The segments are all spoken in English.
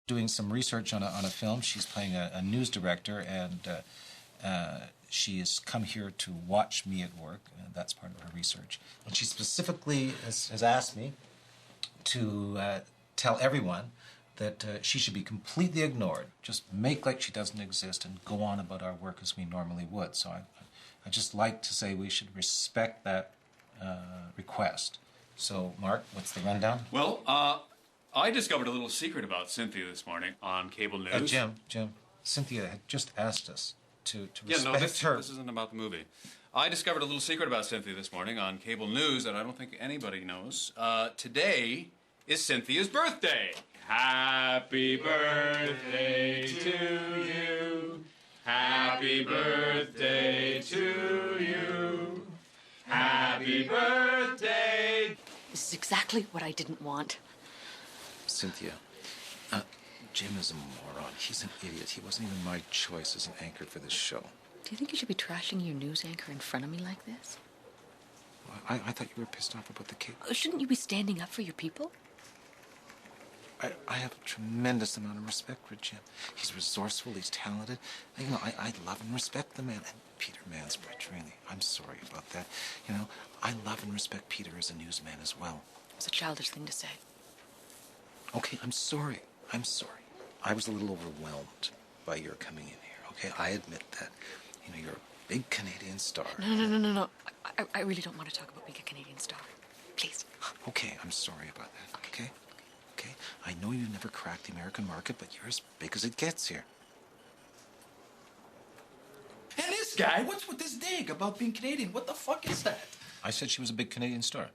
doing some research on a film. She's playing a news director, and she has come here to watch me at work. That's part of her research. And she specifically has asked me to tell everyone that she should be completely ignored. Just make like she doesn't exist and go on about our work as we normally would. So I just like to say we should respect that request. So, Mark, what's the rundown? Well, I discovered a little secret about Cynthia this morning on cable news. Jim, Cynthia had just asked us to respect her. This isn't about the movie. I discovered a little secret about Cynthia this morning on cable news that I don't think anybody knows. Today is Cynthia's birthday. Happy birthday to you. Happy birthday to you. Happy birthday. This is exactly what I didn't want. Cynthia, Jim is a moron. He's an idiot. He wasn't even my choice as an anchor for this show. Do you think you should be trashing your news anchor in front of me like this? I thought you were pissed off about the cake. Shouldn't you be standing up for your people? I have a tremendous amount of respect for Jim. He's resourceful, he's talented. You know, I love and respect the man. And Peter Mansbridge, really, I'm sorry about that. You know, I love and respect Peter as a newsman as well. It's a childish thing to say. Okay, I'm sorry. I was a little overwhelmed by your coming in here, okay? I admit that. You know, you're a big Canadian star. No. I really don't want to talk about being a Canadian star. Please. Okay, I'm sorry about that, okay? Okay? I know you never cracked the American market, but you're as big as it gets here. And this guy, what's with this dig about being Canadian? What the fuck is that? I said she was a big Canadian star.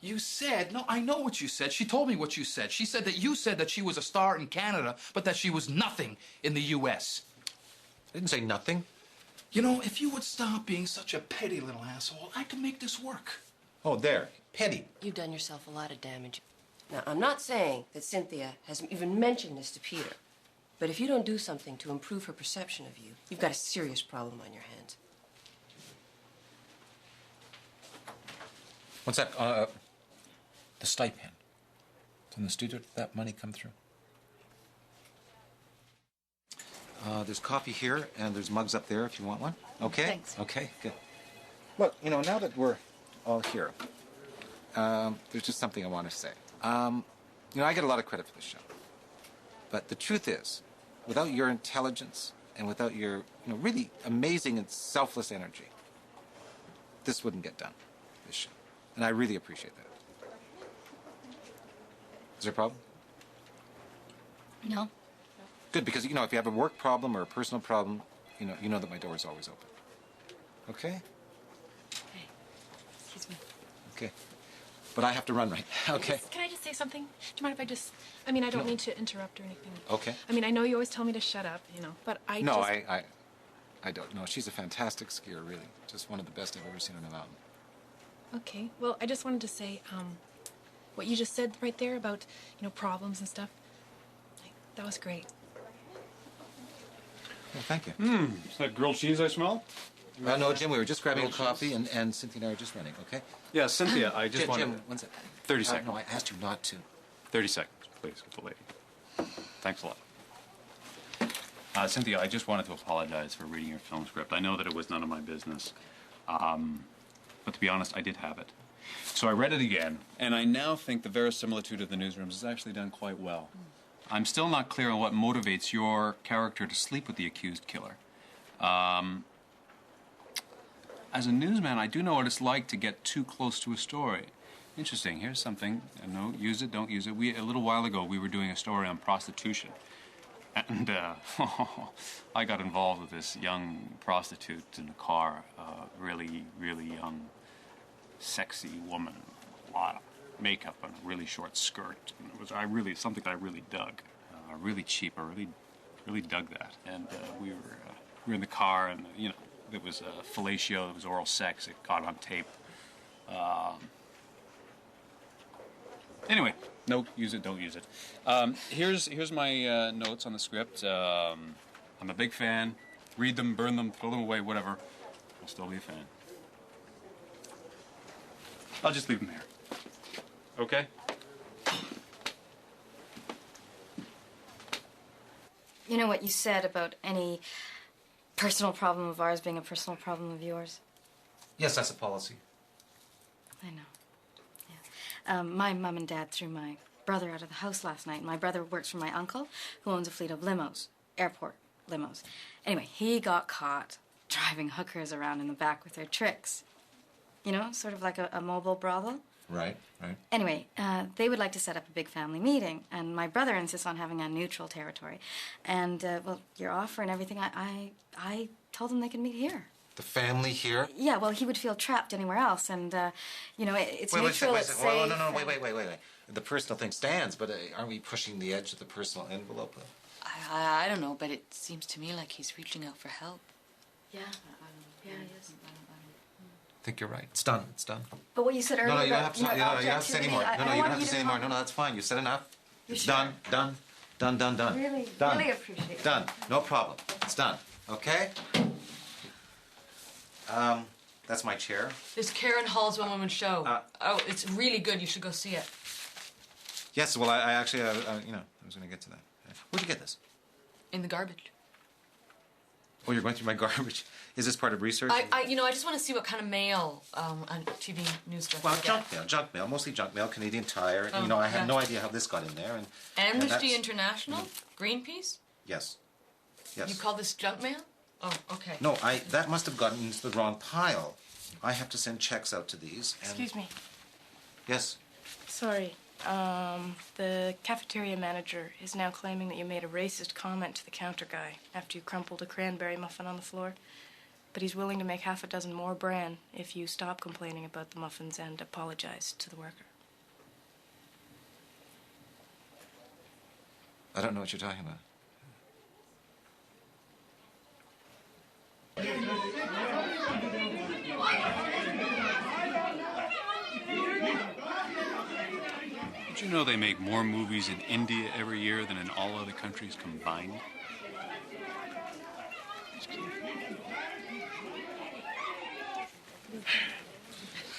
You said, no, I know what you said. She told me what you said. She said that you said that she was a star in Canada, but that she was nothing in the U.S. I didn't say nothing. You know, if you would stop being such a petty little asshole, I could make this work. Oh, there. Petty. You've done yourself a lot of damage. Now, I'm not saying that Cynthia has even mentioned this to Peter, but if you don't do something to improve her perception of you, you've got a serious problem on your hands. What's that? The stipend. It's in the studio. Did that money come through? There's coffee here, and there's mugs up there if you want one. Okay? Thanks. Okay, good. Look, you know, now that we're all here, there's just something I want to say. You know, I get a lot of credit for this show. But the truth is, without your intelligence and without your, you know, really amazing and selfless energy, this wouldn't get done, this show. And I really appreciate that. Is there a problem? No. Good, because, you know, if you have a work problem or a personal problem, you know that my door is always open. Okay? Hey, excuse me. Okay. But I have to run right now, okay? Can I just say something? Do you mind if I just... I mean, I don't mean to interrupt or anything. Okay. I mean, I know you always tell me to shut up, you know, but I No, just... I don't know. She's a fantastic skier, really. Just one of the best I've ever seen on a mountain. Okay, well, I just wanted to say, what you just said right there about, you know, problems and stuff, that was great. Well, thank you. Is that grilled cheese I smell? No, Jim, we were just grabbing a coffee, and Cynthia and I are just running, okay? Yeah, Cynthia, I just wanted... Jim, one second. 30 seconds. No, I asked you not to. 30 seconds, please, with the lady. Thanks a lot. Cynthia, I just wanted to apologize for reading your film script. I know that it was none of my business. But to be honest, I did have it. So I read it again, and I now think the verisimilitude of the newsrooms is actually done quite well. I'm still not clear on what motivates your character to sleep with the accused killer. As a newsman, I do know what it's like to get too close to a story. Interesting, here's something. No, use it, don't use it. A little while ago, we were doing a story on prostitution. And I got involved with this young prostitute in the car. Really, really young, sexy woman. A lot of makeup and a really short skirt. And it was something that I really dug. Really cheap. I really dug that. And we were in the car, and you know, it was fellatio. It was oral sex. It caught on tape. Anyway, no, use it, don't use it. Here's my notes on the script. I'm a big fan. Read them, burn them, throw them away, whatever. I'll still be a fan. I'll just leave them here. Okay? You know what you said about any personal problem of ours being a personal problem of yours? Yes, that's a policy. I know. Yeah. My mom and dad threw my brother out of the house last night. My brother works for my uncle, who owns a fleet of limos, airport limos. Anyway, he got caught driving hookers around in the back with their tricks. You know, sort of like a mobile brothel. Right, right. Anyway, they would like to set up a big family meeting, and my brother insists on having a neutral territory. And, well, your offer and everything, I told them they could meet here. The family here? Yeah, well, he would feel trapped anywhere else, and, you know, it's neutral, it's safe. Wait, no, wait. The personal thing stands, but aren't we pushing the edge of the personal envelope? I don't know, but it seems to me like he's reaching out for help. Yeah, yeah, he is. I think you're right. It's done. It's done. But what you said earlier No, you don't have about, to. You don't have to say anymore. objectivity, No, I you don't want have to you say anymore. No, that's fine. You said enough. You're It's sure? done. Really, Done. really appreciate it. Done. No problem. It's done. Okay? That's my chair. This Karen Hall's one-woman show. Oh, it's really good. You should go see it. Yes, well, I actually, I was going to get to that. Where'd you get this? In the garbage. Oh, you're going through my garbage. Is this part of research? I just want to see what kind of mail and TV news stuff. Well, you get. junk mail, mostly junk mail, Canadian Tire. Oh, I have yeah. no idea how this got in there. And Amnesty that's- International, Greenpeace. Yes. You call this junk mail? Oh, okay. No, that must have gotten into the wrong pile. I have to send checks out to these. And Excuse me. Yes. Sorry. The cafeteria manager is now claiming that you made a racist comment to the counter guy after you crumpled a cranberry muffin on the floor. But he's willing to make half a dozen more bran if you stop complaining about the muffins and apologize to the worker. I don't know what you're talking about. Did you know they make more movies in India every year than in all other countries combined?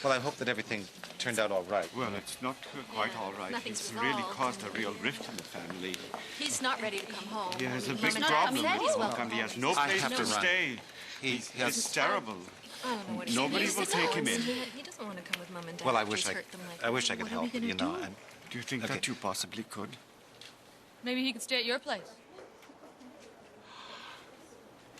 Well, I hope that everything turned out all right. Well, it's not quite all right. Nothing's It's really resolved. caused a real rift in the family. He's not ready to come home. He has a Mom big and Dad problem. said he's welcome He home. has no I place have to to run. stay. It's terrible. I don't know what Nobody will take him in. He doesn't want to come with Mom and Dad. Well, I He's wish hurt them like I wish I could What are we help. gonna do? And Do you think Okay. that you possibly could? Maybe he could stay at your place.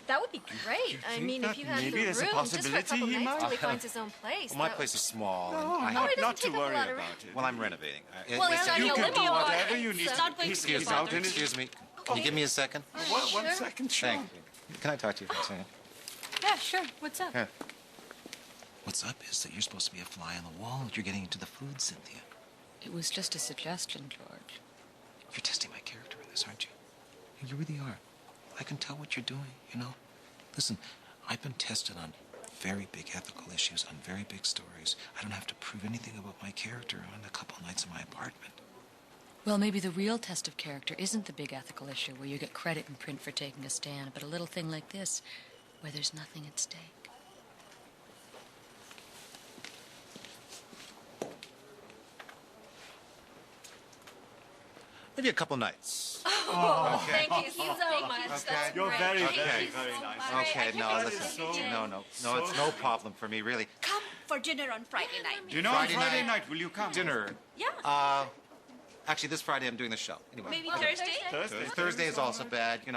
That would be great. I think mean, that if you had maybe the there's a room just for a possibility couple he nights might? till he finds his own place. well, my that place is small. No, and I not, it doesn't not to take up a worry lot of about room. it. Well, I'm renovating. Well, it's You on can your do limo. whatever you need. It's not going to be Excuse a me. bother. Excuse me. Can you give me a second? One second, sure. Thank you. Can I talk to you for a second? Yeah, sure. What's up? Here. What's up is that you're supposed to be a fly on the wall and you're getting into the food, Cynthia. It was just a suggestion, George. You're testing my character in this, aren't you? You really are. I can tell what you're doing, you know? Listen, I've been tested on very big ethical issues, on very big stories. I don't have to prove anything about my character on a couple nights in my apartment. Well, maybe the real test of character isn't the big ethical issue where you get credit in print for taking a stand, but a little thing like this where there's nothing at stake. Maybe a couple nights. Oh, thank you so much. That's You're great. very, Thank very, you very so nice. much. Okay, I no, can't listen. believe it. No, it's no problem for me, really. Come for dinner on Friday night. Do you know Friday on Friday night. night, will you come? Dinner. Yeah. Actually, this Friday I'm doing the show. Anyway. Maybe Thursday? Thursday. Thursday is also bad, you know.